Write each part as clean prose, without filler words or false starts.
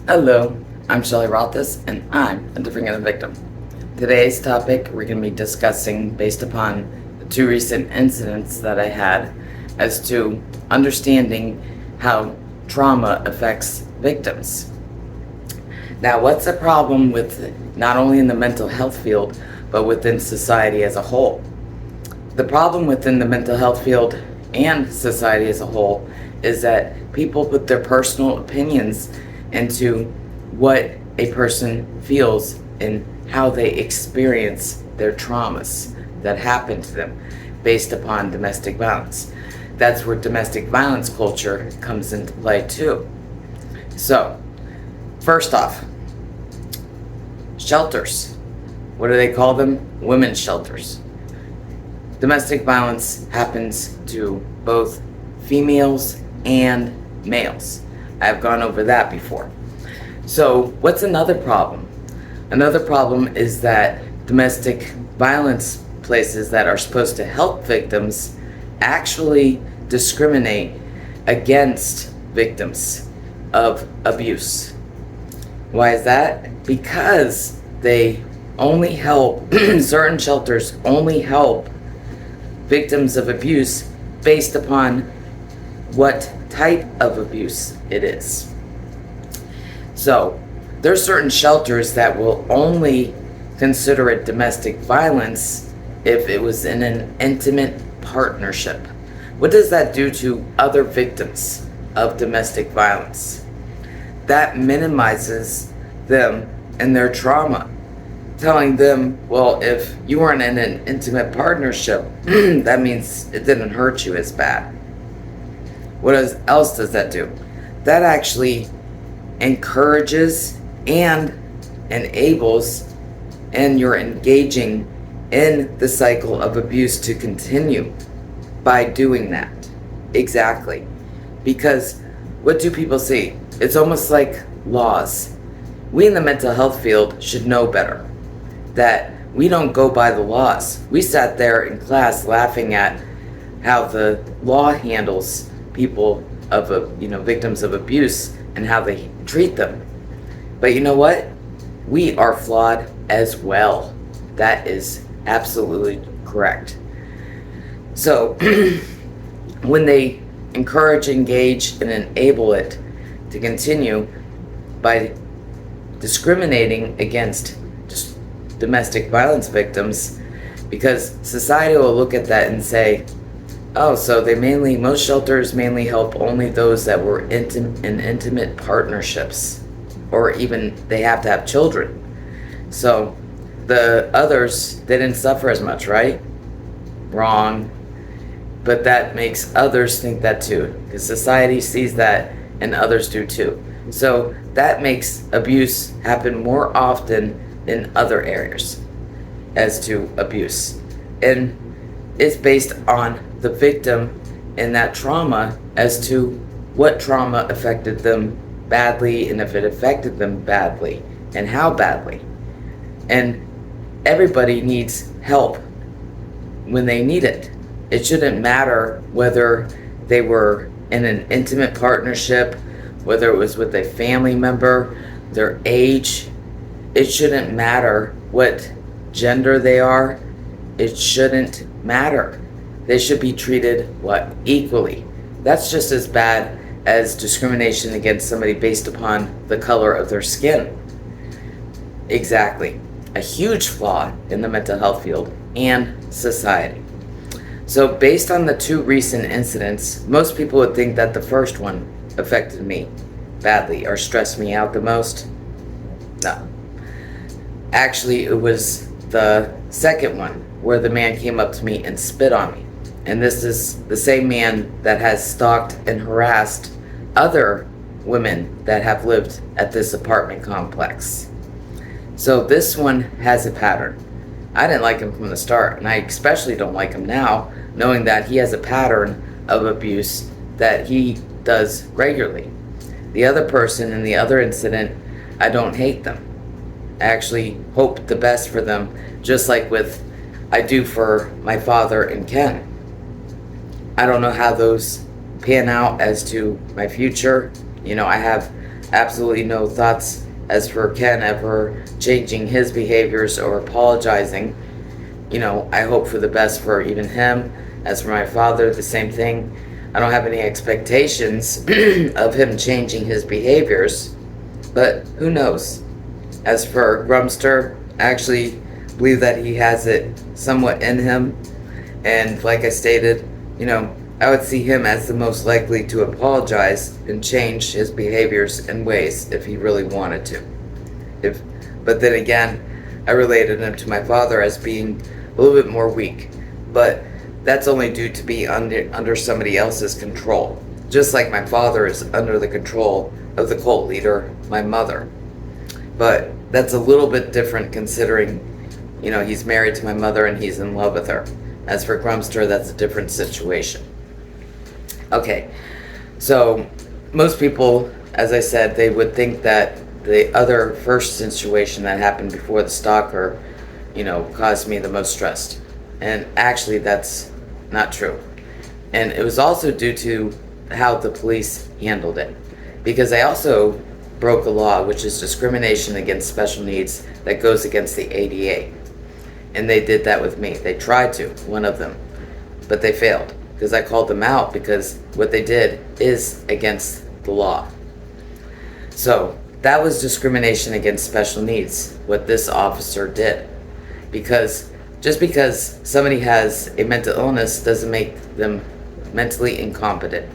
Hello, I'm Shelley Rothus, and I'm a discriminating victim. Today's topic we're going to be discussing based upon the two recent incidents that I had as to understanding how trauma affects victims. Now, what's the problem with not only in the mental health field, but within society as a whole? The problem within the mental health field and society as a whole is that people put their personal opinions into what a person feels and how they experience their traumas that happen to them based upon domestic violence. That's where domestic violence culture comes into play too. So, first off, shelters. What do they call them? Women's shelters. Domestic violence happens to both females and males. I've gone over that before. So what's another problem? Another problem is that domestic violence places that are supposed to help victims actually discriminate against victims of abuse. Why is that? Because they only help, certain shelters only help victims of abuse based upon what type of abuse it is. So, there's certain shelters that will only consider it domestic violence if it was in an intimate partnership. What does that do to other victims of domestic violence? That minimizes them and their trauma, telling them, well, if you weren't in an intimate partnership, that means it didn't hurt you as bad. What else does that do? That actually encourages and enables, and you're engaging in the cycle of abuse to continue by doing that. Exactly. Because what do people see? It's almost like laws. We in the mental health field should know better. That we don't go by the laws. We sat there in class laughing at how the law handles people of victims of abuse and how they treat them. But you know what? We are flawed as well. That is absolutely correct. So when they encourage, engage, and enable it to continue by discriminating against just domestic violence victims, because society will look at that and say, oh, so most shelters mainly help only those that were in intimate partnerships, or even they have to have children. So the others didn't suffer as much, right? Wrong. But that makes others think that too, because society sees that and others do too. So that makes abuse happen more often in other areas as to abuse. And it's based on the victim and that trauma as to what trauma affected them badly, and if it affected them badly and how badly. And everybody needs help when they need it. It shouldn't matter whether they were in an intimate partnership, whether it was with a family member, their age. It shouldn't matter what gender they are. It shouldn't matter. They should be treated, equally. That's just as bad as discrimination against somebody based upon the color of their skin. Exactly. A huge flaw in the mental health field and society. So based on the two recent incidents, most people would think that the first one affected me badly or stressed me out the most. No. Actually, it was the second one where the man came up to me and spit on me. And this is the same man that has stalked and harassed other women that have lived at this apartment complex. So this one has a pattern. I didn't like him from the start, and I especially don't like him now, knowing that he has a pattern of abuse that he does regularly. The other person in the other incident, I don't hate them. I actually hope the best for them, just like I do for my father and Ken. I don't know how those pan out as to my future. I have absolutely no thoughts as for Ken ever changing his behaviors or apologizing. I hope for the best for even him. As for my father, the same thing. I don't have any expectations of him changing his behaviors, but who knows? As for Grumster, I actually believe that he has it somewhat in him, and like I stated, I would see him as the most likely to apologize and change his behaviors and ways if he really wanted to. But then again, I related him to my father as being a little bit more weak, but that's only due to be under somebody else's control. Just like my father is under the control of the cult leader, my mother. But that's a little bit different considering, he's married to my mother and he's in love with her. As for Grumster, that's a different situation. Okay, so most people, as I said, they would think that the other first situation that happened before the stalker, caused me the most stress. And actually, that's not true. And it was also due to how the police handled it. Because I also broke a law, which is discrimination against special needs that goes against the ADA. And they did that with me. They tried to, one of them. But they failed. Because I called them out because what they did is against the law. So, that was discrimination against special needs, what this officer did. Because just because somebody has a mental illness doesn't make them mentally incompetent.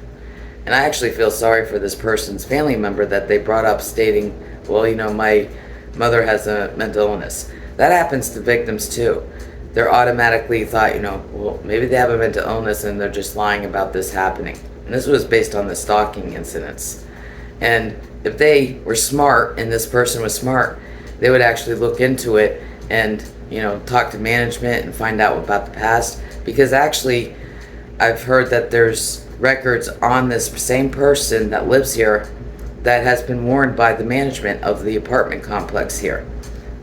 And I actually feel sorry for this person's family member that they brought up stating, well, my mother has a mental illness. That happens to victims too. They're automatically thought, well, maybe they have a mental illness and they're just lying about this happening. And this was based on the stalking incidents. And if they were smart and this person was smart, they would actually look into it and talk to management and find out about the past. Because actually, I've heard that there's records on this same person that lives here that has been warned by the management of the apartment complex here.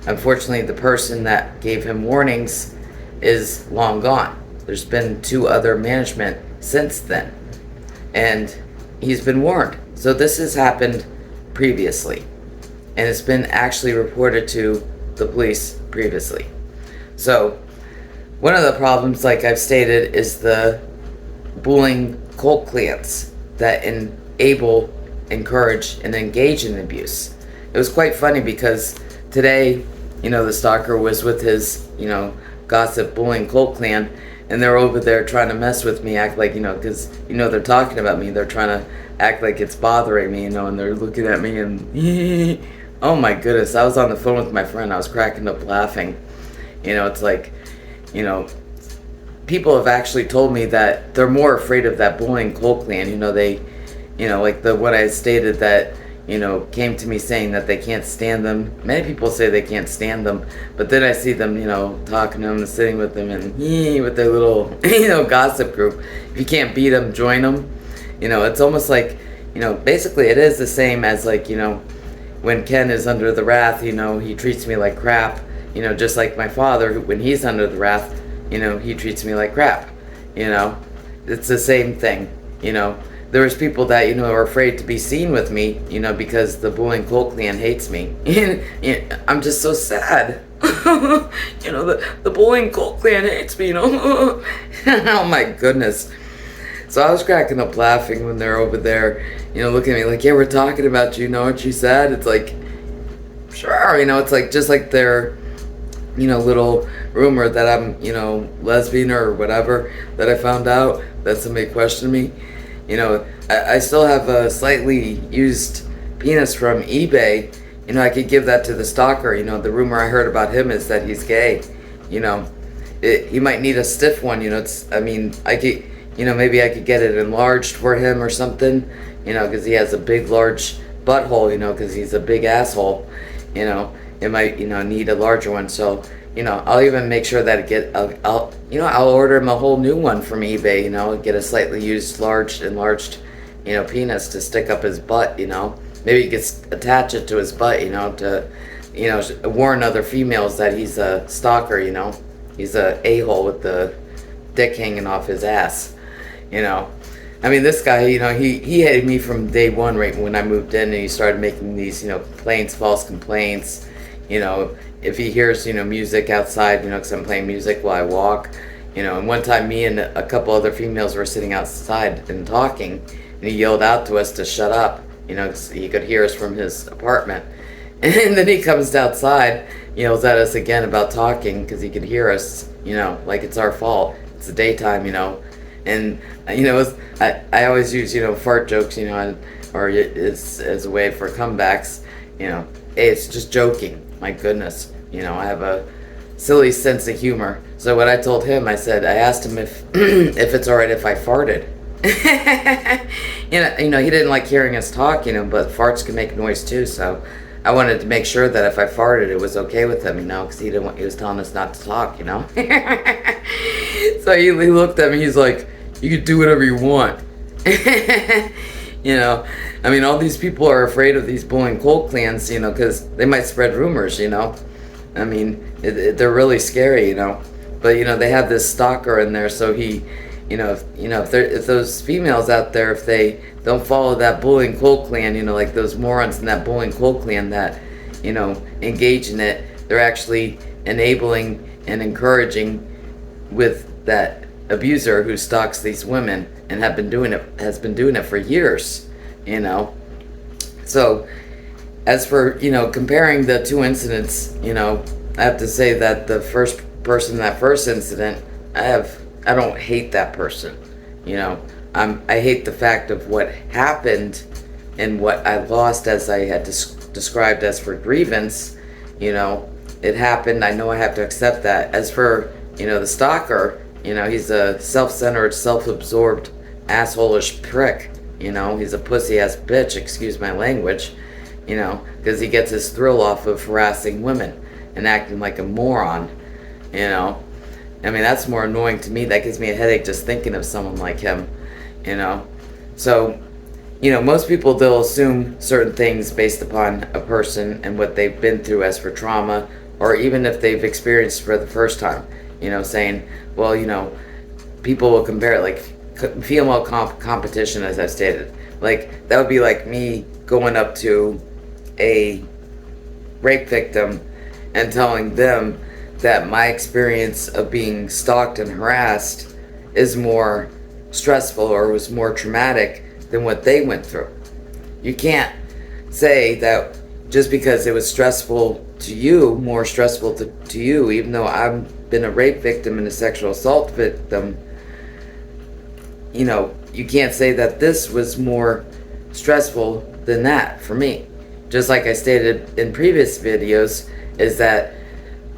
Unfortunately, the person that gave him warnings is long gone. There's been 2 other management since then. And he's been warned. So this has happened previously. And it's been actually reported to the police previously. So, one of the problems, like I've stated, is the bullying cult clients that encourage, and engage in abuse. It was quite funny because today, the stalker was with his, gossip bullying cult clan, and they're over there trying to mess with me, act like, because, they're talking about me, they're trying to act like it's bothering me, and they're looking at me and, oh my goodness, I was on the phone with my friend, I was cracking up laughing. It's like, people have actually told me that they're more afraid of that bullying cult clan. They, like what I stated that, came to me saying that they can't stand them. Many people say they can't stand them, but then I see them, talking to them and sitting with them and with their little, gossip group. If you can't beat them, join them. It's almost like, basically it is the same as like, when Ken is under the wrath, he treats me like crap. Just like my father, when he's under the wrath, he treats me like crap. It's the same thing. There's people that, are afraid to be seen with me, because the bullying cult clan hates me. And I'm just so sad. The bullying cult clan hates me, Oh my goodness. So I was cracking up laughing when they're over there, looking at me like, yeah, we're talking about you, what you said? It's like, sure, it's like, just like their, little rumor that I'm, lesbian or whatever that I found out, that somebody questioned me. I still have a slightly used penis from eBay. I could give that to the stalker. The rumor I heard about him is that he's gay. He might need a stiff one. I could, maybe I could get it enlarged for him or something. Because he has a big, large butthole. Because he's a big asshole. It might, need a larger one. So, I'll even make sure that I'll order him a whole new one from eBay. Get a slightly used, enlarged, penis to stick up his butt. Maybe he could attach it to his butt. To, warn other females that he's a stalker. He's a a-hole with the dick hanging off his ass. I I mean, this guy, he hated me from day one, right when I moved in, and he started making these, complaints, false complaints. If he hears, music outside, because I'm playing music while I walk. And one time me and a couple other females were sitting outside and talking, and he yelled out to us to shut up, 'cause he could hear us from his apartment. And then he comes outside, yells at us again about talking because he could hear us, like it's our fault. It's the daytime, And, I always use, fart jokes, or as a way for comebacks, hey, it's just joking. My goodness. I have a silly sense of humor. So what I told him, I asked him if if it's all right if I farted. He didn't like hearing us talk, but farts can make noise too, so I wanted to make sure that if I farted, it was okay with him, because he was telling us not to talk, So he looked at me, he's like, you can do whatever you want. All these people are afraid of these bullying cult clans, because they might spread rumors, they're really scary, But, they have this stalker in there, so he, if those females out there, if they don't follow that bullying cult clan, like those morons in that bullying cult clan that, engage in it, they're actually enabling and encouraging with that abuser who stalks these women and has been doing it for years, So, as for, comparing the two incidents, I have to say that the first person in that first incident, I don't hate that person, I hate the fact of what happened and what I lost, as I had described as for grievance. It happened. I know I have to accept that. As for, the stalker, he's a self-centered, self-absorbed, asshole-ish prick. He's a pussy-ass bitch, excuse my language, because he gets his thrill off of harassing women and acting like a moron, that's more annoying to me. That gives me a headache just thinking of someone like him, So, most people, they'll assume certain things based upon a person and what they've been through as for trauma, or even if they've experienced for the first time, saying, well, people will compare it, like female competition, as I've stated. Like, that would be like me going up to a rape victim and telling them that my experience of being stalked and harassed is more stressful or was more traumatic than what they went through. You can't say that just because it was stressful to you, more stressful to you, even though I've been a rape victim and a sexual assault victim, you can't say that this was more stressful than that for me. Just like I stated in previous videos, is that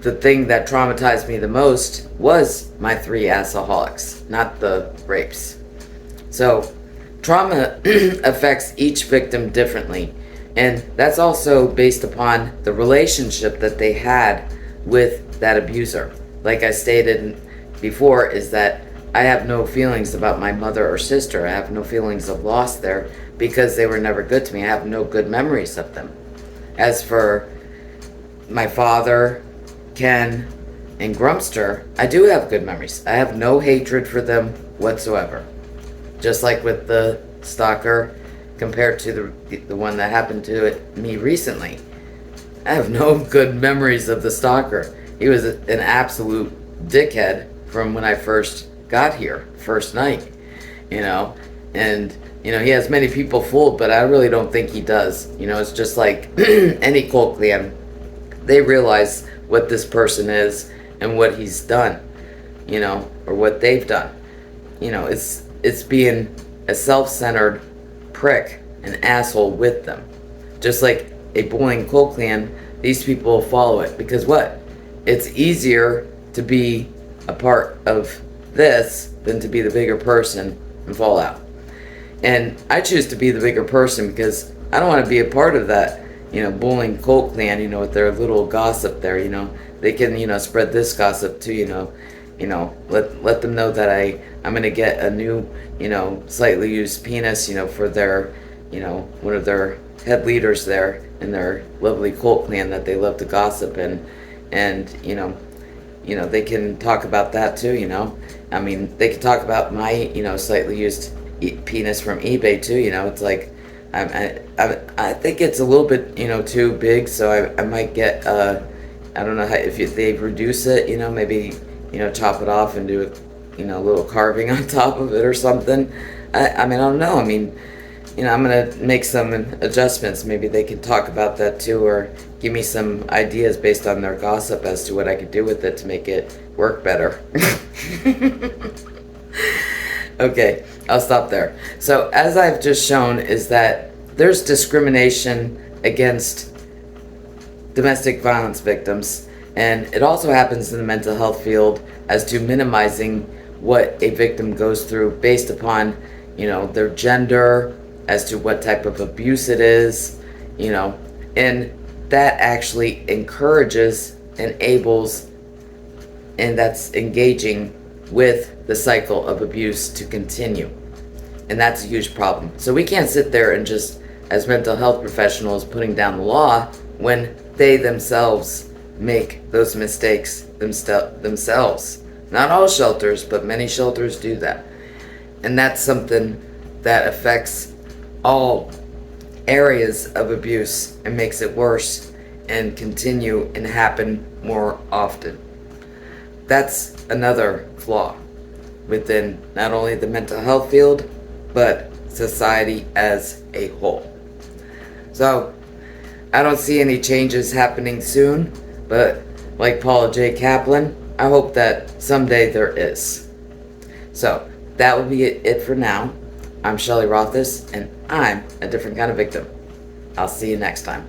the thing that traumatized me the most was my 3 assholics, not the rapes. So, trauma affects each victim differently, and that's also based upon the relationship that they had with that abuser. Like I stated before, is that I have no feelings about my mother or sister. I have no feelings of loss there because they were never good to me. I have no good memories of them. As for my father, Ken, and Grumpster, I do have good memories. I have no hatred for them whatsoever. Just like with the stalker, compared to the one that happened to me recently. I have no good memories of the stalker. He was an absolute dickhead from when I first got here, first night, and he has many people fooled, but I really don't think he does. It's just like any cult clan. They realize what this person is and what he's done, or what they've done. It's being a self-centered prick, an asshole with them. Just like a bullying cult clan, these people follow it. Because what? It's easier to be a part of this than to be the bigger person and fall out. And I choose to be the bigger person because I don't want to be a part of that, bullying cult clan, with their little gossip there, They can, spread this gossip too, let them know that I'm going to get a new, slightly used penis, for their, one of their head leaders there in their lovely cult clan that they love to gossip in. And, they can talk about that too, They can talk about my, slightly used penis from eBay too. You know, it's like I think it's a little bit, you know, too big, so I might get I don't know how, if they reduce it, you know, maybe, you know, chop it off and do a, you know, a little carving on top of it or something. I mean, I don't know. I mean, you know, I'm gonna make some adjustments. Maybe they can talk about that too, or give me some ideas based on their gossip as to what I could do with it to make it work better. Okay, I'll stop there. So as I've just shown is that there's discrimination against domestic violence victims, and it also happens in the mental health field as to minimizing what a victim goes through based upon, you know, their gender, as to what type of abuse it is, you know, and that actually encourages, enables, and that's engaging with the cycle of abuse to continue. And that's a huge problem. So we can't sit there and just, as mental health professionals, putting down the law when they themselves make those mistakes themselves. Not all shelters, but many shelters do that. And that's something that affects all areas of abuse and makes it worse and continue and happen more often. That's another flaw within not only the mental health field, but society as a whole. So, I don't see any changes happening soon, but like Paula J. Kaplan, I hope that someday there is. So, that will be it for now. I'm Shelley Rothus, and I'm a different kind of victim. I'll see you next time.